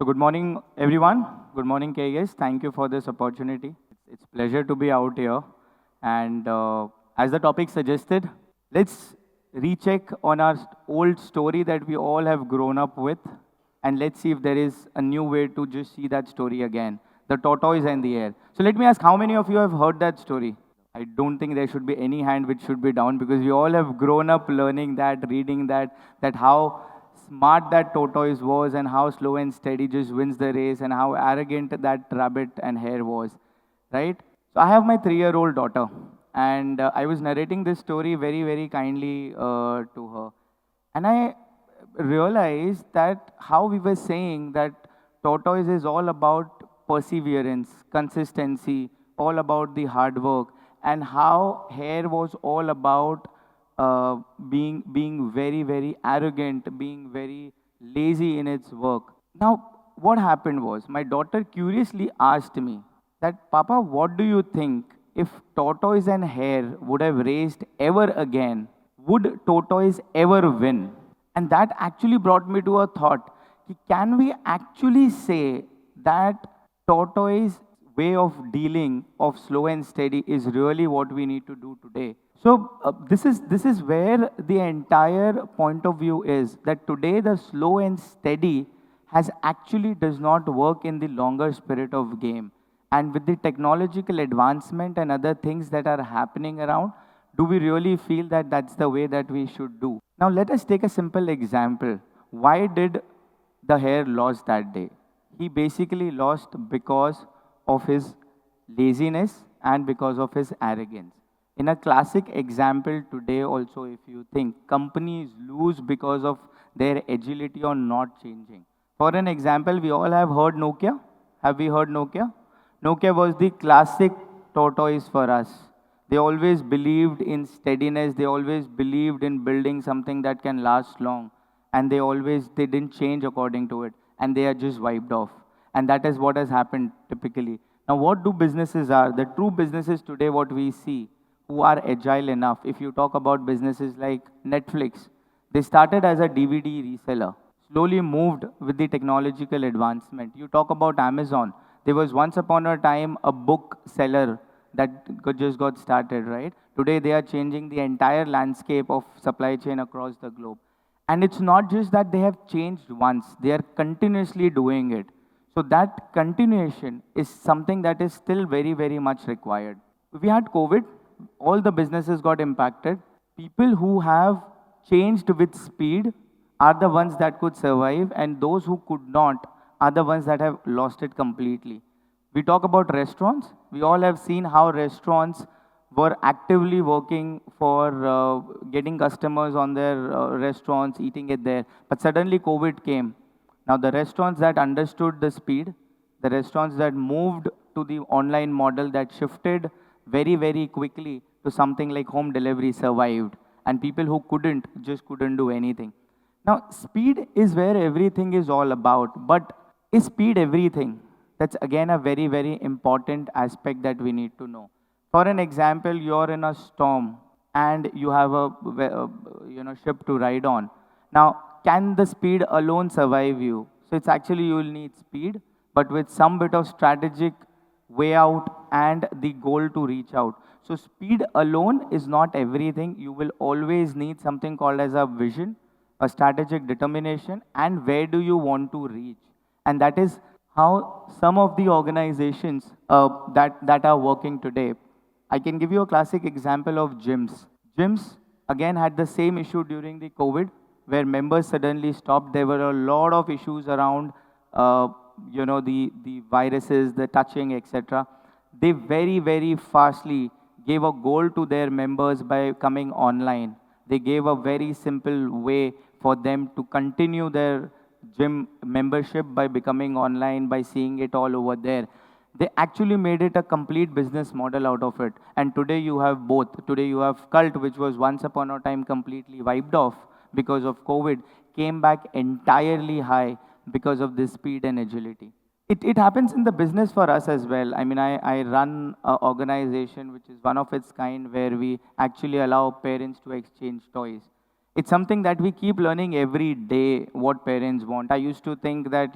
Good morning, everyone. Good morning, KS. Thank you for this opportunity. It's pleasure to be out here. And as the topic suggested, let's recheck on our old story that we all have grown up with, and let's see if there is a new way to just see that story again. The tortoise and the hare. So let me ask, how many of you have heard that story? I don't think there should be any hand which should be down because we all have grown up learning that, reading that how smart that tortoise was and how slow and steady just wins the race and how arrogant that rabbit and hare was, right? So I have my 3-year-old daughter, and I was narrating this story very, very kindly to her. And I realized that how we were saying that tortoise is all about perseverance, consistency, all about the hard work, and how hare was all about being very, very arrogant, being very lazy in its work. Now, what happened was my daughter curiously asked me that, Papa, what do you think if tortoise and hare would have raced ever again? Would tortoise ever win? And that actually brought me to a thought. Can we actually say that tortoise way of dealing of slow and steady is really what we need to do today? So this is where the entire point of view is that today the slow and steady has actually does not work in the longer spirit of game. And with the technological advancement and other things that are happening around, do we really feel that that's the way that we should do? Now let us take a simple example. Why did the hare lost that day? He basically lost because of his laziness and because of his arrogance. In a classic example today also, if you think, companies lose because of their agility or not changing. For an example, we all have heard Nokia. Have we heard Nokia? Nokia was the classic tortoise for us. They always believed in steadiness. They always believed in building something that can last long. And they didn't change according to it. And they are just wiped off. And that is what has happened typically. Now, what do businesses are? The true businesses today, what we see, who are agile enough. If you talk about businesses like Netflix, they started as a DVD reseller, slowly moved with the technological advancement. You talk about Amazon, there was once upon a time a book seller that just got started, right? Today they are changing the entire landscape of supply chain across the globe. And it's not just that they have changed once, they are continuously doing it. So that continuation is something that is still very, very much required. We had COVID, all the businesses got impacted. People who have changed with speed are the ones that could survive, and those who could not are the ones that have lost it completely. We talk about restaurants. We all have seen how restaurants were actively working for getting customers on their restaurants, eating it there. But suddenly COVID came. Now the restaurants that understood the speed, the restaurants that moved to the online model that shifted very, very quickly to something like home delivery survived. And people who just couldn't do anything. Now, speed is where everything is all about. But is speed everything? That's again a very, very important aspect that we need to know. For an example, you're in a storm and you have a ship to ride on. Now, can the speed alone survive you? So it's actually you will need speed, but with some bit of strategic way out and the goal to reach out. So speed alone is not everything. You will always need something called as a vision, a strategic determination, and where do you want to reach. And that is how some of the organizations that are working today. I can give you a classic example of gyms. Gyms, again, had the same issue during the COVID, where members suddenly stopped. There were a lot of issues around the viruses, the touching, etc. They very, very fastly gave a goal to their members by coming online. They gave a very simple way for them to continue their gym membership by becoming online, by seeing it all over there. They actually made it a complete business model out of it. And today you have both. Today you have Cult, which was once upon a time completely wiped off because of COVID, came back entirely high because of this speed and agility. It happens in the business for us as well. I mean, I run an organization which is one of its kind where we actually allow parents to exchange toys. It's something that we keep learning every day what parents want. I used to think that,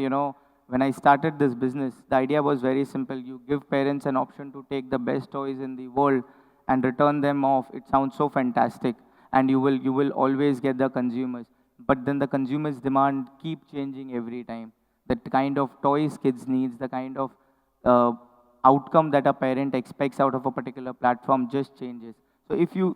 when I started this business, the idea was very simple. You give parents an option to take the best toys in the world and return them off. It sounds so fantastic, and you will always get the consumers. But then the consumers' demand keep changing every time. The kind of toys kids needs, the kind of uh, outcome that a parent expects out of a particular platform just changes. So if you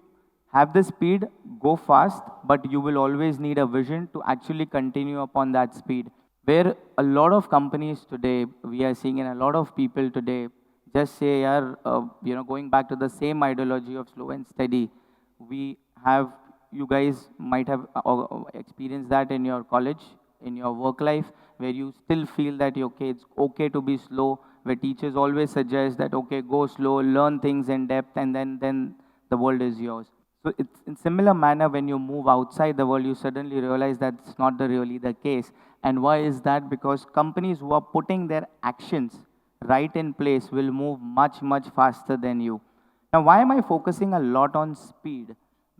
have the speed, go fast, but you will always need a vision to actually continue upon that speed. Where a lot of companies today, we are seeing in a lot of people today, just say, going back to the same ideology of slow and steady. We have, you guys might have experienced that in your college, in your work life, where you still feel that okay, it's okay to be slow, where teachers always suggest that okay, go slow, learn things in depth, and then the world is yours. So it's in similar manner when you move outside the world, you suddenly realize that's not really the case. And why is that? Because companies who are putting their actions right in place will move much, much faster than you. Now, why am I focusing a lot on speed?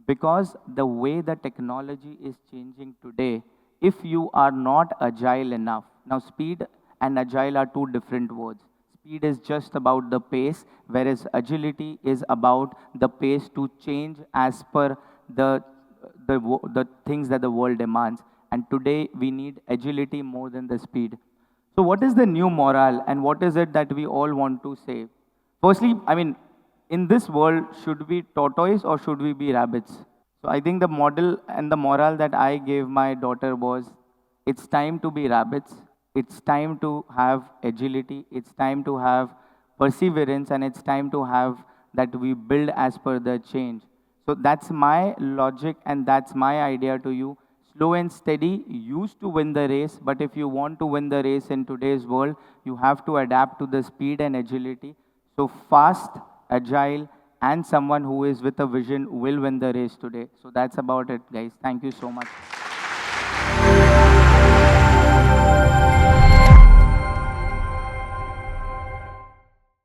Because the way the technology is changing today, if you are not agile enough, now speed and agile are two different words. Speed is just about the pace, whereas agility is about the pace to change as per the things that the world demands. And today we need agility more than the speed. So what is the new moral and what is it that we all want to say? Firstly, I mean, in this world, should we tortoise or should we be rabbits? So I think the model and the moral that I gave my daughter was, it's time to be rabbits. It's time to have agility. It's time to have perseverance, and it's time to have that we build as per the change. So that's my logic and that's my idea to you. Slow and steady used to win the race, but if you want to win the race in today's world, you have to adapt to the speed and agility. So fast, agile, and someone who is with a vision will win the race today. So that's about it, guys. Thank you so much.